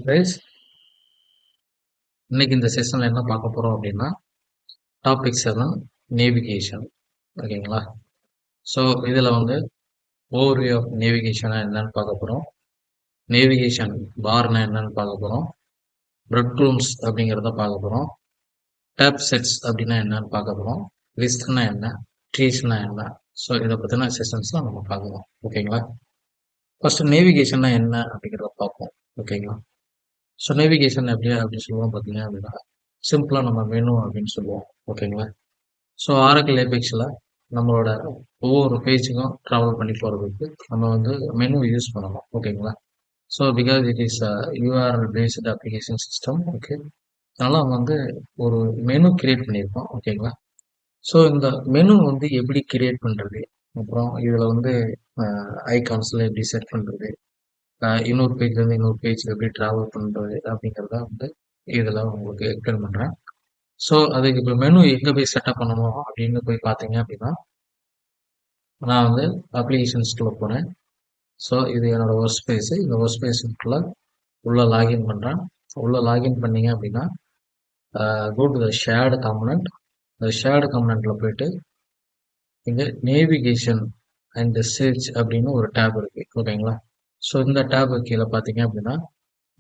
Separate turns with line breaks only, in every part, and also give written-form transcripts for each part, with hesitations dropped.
Rice இன்னைக்கு இந்த செஷன்ல என்ன பார்க்க போறோம் அப்படின்னா டாபிக் 7 நேவிகேஷன். ஓகேங்களா? ஸோ இதில் வந்து ஓவர்வியூ ஆஃப் நேவிகேஷனா என்னன்னு பார்க்க போகிறோம். நேவிகேஷன் பார்னா என்னன்னு பார்க்க போகிறோம். பிரெட் க்ரூம்ஸ் அப்படிங்கிறத பார்க்க போகிறோம். டேப் செட்ஸ் அப்படின்னா என்னன்னு பார்க்க போகிறோம். லிஸ்ட்னா என்ன, ட்ரீஸ்னா என்ன. ஸோ இதை பற்றின செஷன்ஸ்லாம் நம்ம பார்க்கலாம். ஓகேங்களா? ஃபர்ஸ்ட் நேவிகேஷன்னா என்ன அப்படிங்கிறத பார்ப்போம். ஓகேங்களா? ஸோ நேவிகேஷன் அப்படின்னு சொல்லுவோம் பார்த்தீங்க அப்படின்னா சிம்பிளாக நம்ம மெனு அப்படின்னு சொல்லுவோம். ஓகேங்களா? ஸோ ஆரக்கிள் ஏபெக்ஸில் நம்மளோட ஒவ்வொரு பேஜுக்கும் ட்ராவல் பண்ணி போகிறதுக்கு நம்ம வந்து மெனு யூஸ் பண்ணணும். ஓகேங்களா? So because it is URL based application system. Okay, அதனால் அவங்க வந்து ஒரு மெனு கிரியேட் பண்ணியிருக்கோம். ஓகேங்களா? ஸோ இந்த மெனு வந்து எப்படி கிரியேட் பண்ணுறது, அப்புறம் இதில் வந்து ஐகான்ஸில் எப்படி செட் பண்ணுறது, இன்னொரு பேஜ்லேருந்து இன்னொரு பேஜ் எப்படி ட்ராவல் பண்ணுறது அப்படிங்கிறத வந்து இதில் உங்களுக்கு எக்ஸ்பிளைன் பண்ணுறேன். ஸோ அதுக்கு இப்போ மெனு எங்கே போய் செட்டப் பண்ணணும் அப்படின்னு போய் பார்த்தீங்க அப்படின்னா, நான் வந்து அப்ளிகேஷன்ஸ்குள்ளே போனேன். ஸோ இது என்னோட ஒர்க் ஸ்பேஸு. இந்த ஒர்க் ஸ்பேஸுக்குள்ளே உள்ள லாகின் பண்ணுறேன். உள்ள லாகின் பண்ணீங்க அப்படின்னா go to the shared component. இந்த ஷேர்டு காம்பனண்ட்டில் போயிட்டு இங்கே நேவிகேஷன் அண்ட் சர்ச் அப்படின்னு ஒரு டேப் இருக்குது. ஓகேங்களா? ஸோ இந்த டேபு கீழே பார்த்தீங்க அப்படின்னா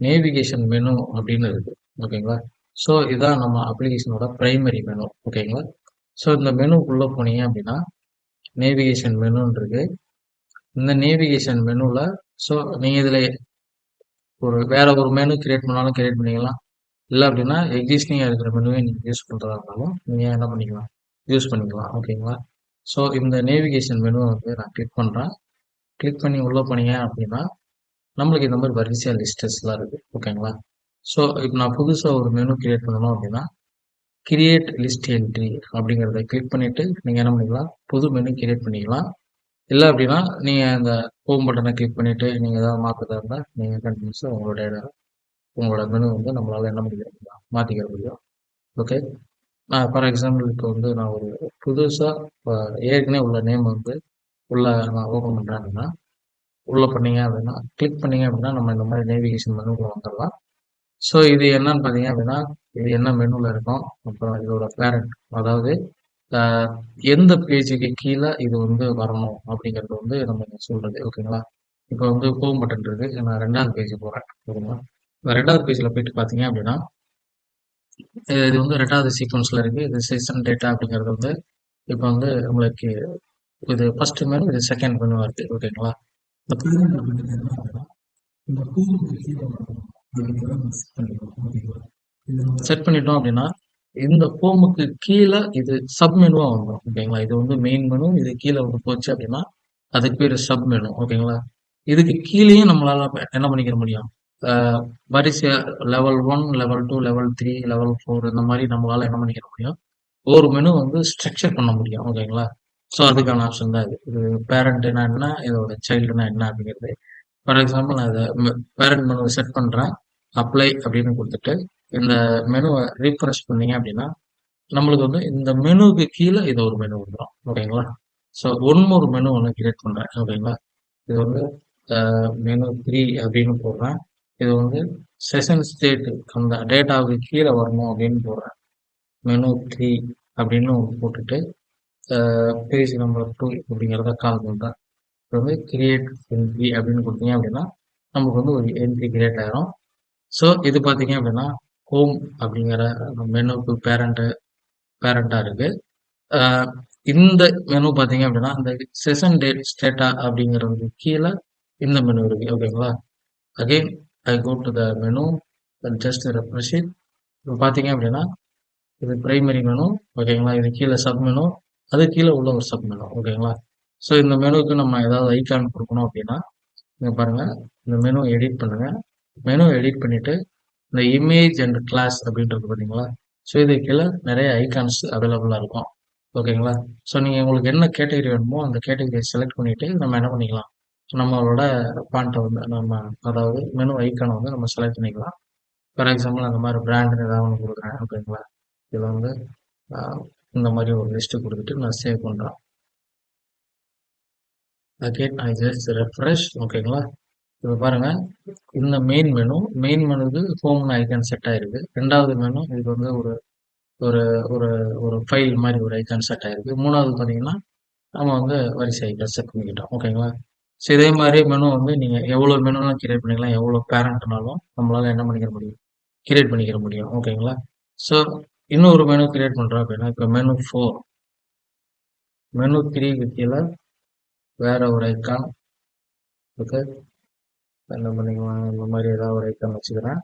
நேவிகேஷன் மெனு அப்படின்னு இருக்குது. ஓகேங்களா? ஸோ இதுதான் நம்ம அப்ளிகேஷனோட ப்ரைமரி மெனு. ஓகேங்களா? ஸோ இந்த மெனுக்குள்ளே போனீங்க அப்படின்னா நேவிகேஷன் மெனுன்னு இருக்கு. இந்த நேவிகேஷன் மெனுவில் ஸோ நீங்கள் இதில் வேற ஒரு மெனு கிரியேட் பண்ணாலும் கிரியேட் பண்ணிக்கலாம். இல்லை அப்படின்னா எக்ஸிஸ்டிங்காக இருக்கிற மெனுவை நீங்கள் யூஸ் பண்ணுறதா இருந்தாலும் நீங்கள் என்ன பண்ணிக்கலாம், யூஸ் பண்ணிக்கலாம். ஓகேங்களா? ஸோ இந்த நேவிகேஷன் மெனுவை வந்து நான் கிளிக் பண்ணுறேன். கிளிக் பண்ணி உள்ளே போனீங்க அப்படின்னா நம்மளுக்கு இந்த மாதிரி வரிசையாக லிஸ்டஸ்லாம் இருக்குது. ஓகேங்களா? ஸோ இப்போ நான் புதுசாக ஒரு மெனு கிரியேட் பண்ணணும் அப்படின்னா கிரியேட் லிஸ்ட் என்ட்ரி அப்படிங்கிறத கிளிக் பண்ணிவிட்டு நீங்கள் என்ன பண்ணிக்கலாம், புது மெனு கிரியேட் பண்ணிக்கலாம். இல்லை அப்படின்னா நீங்கள் அந்த ஹோம் பட்டனை கிளிக் பண்ணிவிட்டு நீங்கள் ஏதாவது மாற்றுறதா இருந்தால் நீங்கள் கண்டினியூஸாக உங்களோட மெனு வந்து நம்மளால் என்ன பண்ணிக்கிற முடியும், மாற்றிக்கிற முடியும். ஓகே, நான் ஃபார் எக்ஸாம்பிள் இப்போ வந்து நான் ஒரு புதுசாக ஏற்கனவே உள்ள நேம் வந்து உள்ள நான் ஓப்பன் பண்ணுறேன் அப்படின்னா உள்ளே பண்ணீங்க அப்படின்னா கிளிக் பண்ணீங்க அப்படின்னா நம்ம இந்த மாதிரி நேவிகேஷன் மெனுக்குள்ள வந்துடலாம். ஸோ இது என்னன்னு பார்த்தீங்க அப்படின்னா இது என்ன மெனுவில் இருக்கும், அப்புறம் இதோட பேரண்ட், அதாவது எந்த பேஜுக்கு கீழே இது வந்து வரணும் அப்படிங்கிறது வந்து நம்ம சொல்றது. ஓகேங்களா? இப்போ வந்து ஹோம் பட்டன் இருக்கு, நான் 2வது பேஜ் போகிறேன். ஓகேங்களா? இந்த 2வது பேஜில் போயிட்டு பார்த்தீங்க அப்படின்னா இது வந்து 2வது சீக்வன்ஸில் இருக்குது. இது செஷன் டேட்டா அப்படிங்கிறது வந்து இப்போ வந்து உங்களுக்கு இது ஃபர்ஸ்ட் மெனு, இது செகண்ட் மெனுவாக இருக்குது. ஓகேங்களா? இந்த பேமெண்ட் அப்படிங்கிறது என்ன அப்படின்னா இந்த பேமெண்ட் கீழே செட் பண்ணிட்டோம் அப்படின்னா இந்த ஹோமுக்கு கீழே இது சப் மெனுவாக வந்துடும். ஓகேங்களா? இது வந்து மெயின் மெனு, இது கீழே வந்து போச்சு அப்படின்னா அதுக்கு பேர் சப் மெனு. ஓகேங்களா? இதுக்கு கீழேயும் நம்மளால என்ன பண்ணிக்கிற முடியும், வரிசை லெவல் 1, லெவல் 2, லெவல் 3, லெவல் 4 இந்த மாதிரி நம்மளால என்ன பண்ணிக்கிற முடியும், ஒரு மெனு வந்து ஸ்ட்ரக்சர் பண்ண முடியும். ஓகேங்களா? ஸோ அதுக்கான ஆப்ஷன் தான் இது. இது பேரண்ட்னா என்ன, இதோட சைல்டுனா என்ன அப்படிங்கிறது. ஃபார் எக்ஸாம்பிள் நான் இதை பேரண்ட் மெனுவை செட் பண்ணுறேன், அப்ளை அப்படின்னு கொடுத்துட்டு இந்த மெனுவை ரீஃப்ரெஷ் பண்ணீங்க அப்படின்னா நம்மளுக்கு வந்து இந்த மெனுக்கு கீழே இது ஒரு மெனு வந்துடும். ஓகேங்களா? ஸோ ஒரு மெனு ஒன்று கிரியேட் பண்ணுறேன். ஓகேங்களா? இது வந்து மெனு 3 அப்படின்னு போடுறேன். இது வந்து செஷன் ஸ்டேட் அந்த டேட்டாவுக்கு கீழே வரணும் அப்படின்னு போடுறேன். மெனு 3 அப்படின்னு போட்டுட்டு பேஜ் நம்பர் 2 அப்படிங்கிறத கால் பண்ணுறேன். இப்போ வந்து கிரியேட் என்ட்ரி அப்படின்னு கொடுத்தீங்க அப்படின்னா நமக்கு வந்து ஒரு என்ட்ரி கிரியேட் ஆகிரும். ஸோ இது பார்த்தீங்க அப்படின்னா ஹோம் அப்படிங்கிற மெனுக்கு பேரண்டாக இருக்குது. இந்த மெனு பார்த்தீங்க அப்படின்னா இந்த செஷன் டேட் ஸ்டேட்டா அப்படிங்கிறது கீழே இந்த மெனு இருக்குது. ஓகேங்களா? Again I go to the menu, just refresh it. இப்போ பார்த்தீங்க அப்படின்னா இது பிரைமரி மெனு. ஓகேங்களா? இது கீழே சப் மெனு, அது கீழே உள்ள ஒரு சப் மெனு. ஓகேங்களா? ஸோ இந்த மெனுக்கு நம்ம ஏதாவது ஐக்கான் கொடுக்கணும் அப்படின்னா இங்கே பாருங்கள், இந்த மெனு எடிட் பண்ணுங்கள். மெனு எடிட் பண்ணிவிட்டு இந்த இமேஜ் அண்ட் கிளாஸ் அப்படின்றது பார்த்தீங்களா? ஸோ இது கீழே நிறைய ஐக்கான்ஸ் அவைலபிளாக இருக்கும். ஓகேங்களா? ஸோ நீங்கள் உங்களுக்கு என்ன கேட்டகரி வேணுமோ அந்த கேட்டகரியை செலக்ட் பண்ணிவிட்டு நம்ம என்ன பண்ணிக்கலாம், நம்மளோட பாயிண்ட்டை வந்து நம்ம அதாவது மெனு ஐக்கானை வந்து நம்ம செலக்ட் பண்ணிக்கலாம். ஃபார் எக்ஸாம்பிள் அந்த மாதிரி பிராண்ட் ஏதாவது ஒன்று கொடுக்குறேன். ஓகேங்களா? இதில் வந்து இந்த மாதிரி ஒரு லிஸ்ட்டு கொடுத்துட்டு நான் சேவ் பண்ணுறேன். Again I just refresh. ஓகேங்களா? இப்போ பாருங்க, இந்த மெயின் மெனுக்கு ஹோம்னு ஐகான் செட் ஆயிருக்கு. 2வது மெனு இதுக்கு வந்து ஒரு ஒரு ஒரு ஒரு ஃபைல் மாரி ஒரு ஐகான் செட் ஆயிருக்கு. 3வது பார்த்தீங்கன்னா, நம்ம வந்து வரிசை ஐகான் செட் பண்ணிக்கிட்டோம். ஓகேங்களா? ஸோ இதே மாரி மெனு வந்து நீங்க எவ்வளோ மெனுலாம் கிரியேட் பண்ணிக்கலாம். எவ்வளோ பேரண்ட்னாலும் நம்மளால என்ன பண்ணிக்க முடியும்? கிரியேட் பண்ணிக்கிற முடியும். ஓகேங்களா? ஸோ இன்னொரு மெனு கிரியேட் பண்றோம் அப்படின்னா, இப்போ மெனு 4 மெனு 3க்கு கீழ வேற ஒரு ஐகான் ஓகே. என்ன பண்ணிக்கலாம்? இந்த மாரி ஏதாவது ஒரு ஐகான் வச்சுக்கிறேன்.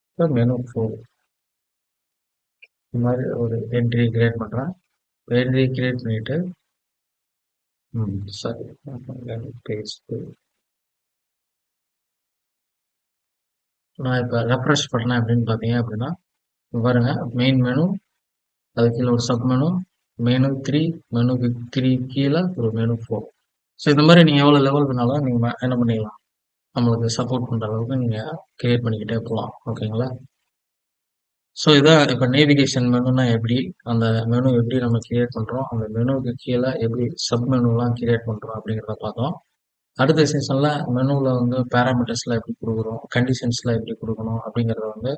இப்போ மெனு 4 இந்த மாரி ஒரு என்ட்ரி கிரியேட் பண்றேன். என்ட்ரி கிரியேட் பண்ணிட்டு சாரி பேஸ்ட் நான் இப்போ ரெஃப்ரெஷ் பண்ணேன் அப்படின்னு பார்த்தீங்க அப்படின்னா, இங்க பாருங்க மெயின் மெனு அது கீழே ஒரு சப் மெனு மெனு 3 மெனு 3 கீழே ஒரு மெனு 4. ஸோ இந்த மாதிரி நீங்கள் எவ்வளோ லெவல் வேணாலும் நீங்கள் என்ன பண்ணிக்கலாம், நம்மளுக்கு சப்போர்ட் பண்ணுற அளவுக்கு நீங்கள் கிரியேட் பண்ணிக்கிட்டே போகலாம். ஓகேங்களா? ஸோ இதான் இப்போ நேவிகேஷன் மெனுனா எப்படி, அந்த மெனு எப்படி நம்ம கிரியேட் பண்ணுறோம், அந்த மெனுவுக்கு கீழே எப்படி சப் மெனுலாம் கிரியேட் பண்ணுறோம் அப்படிங்கிறத பார்த்தோம். அடுத்த செஷனில் மெனுவில் வந்து பேராமீட்டர்ஸ்லாம் எப்படி கொடுக்குறோம், கண்டிஷன்ஸ்லாம் எப்படி கொடுக்கணும் அப்படிங்கிறத வந்து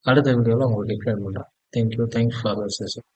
அடுத்த வீடியோவில் உங்களுக்கு எக்ஸ்பிளைன் பண்ணுறேன். Thank you for the session.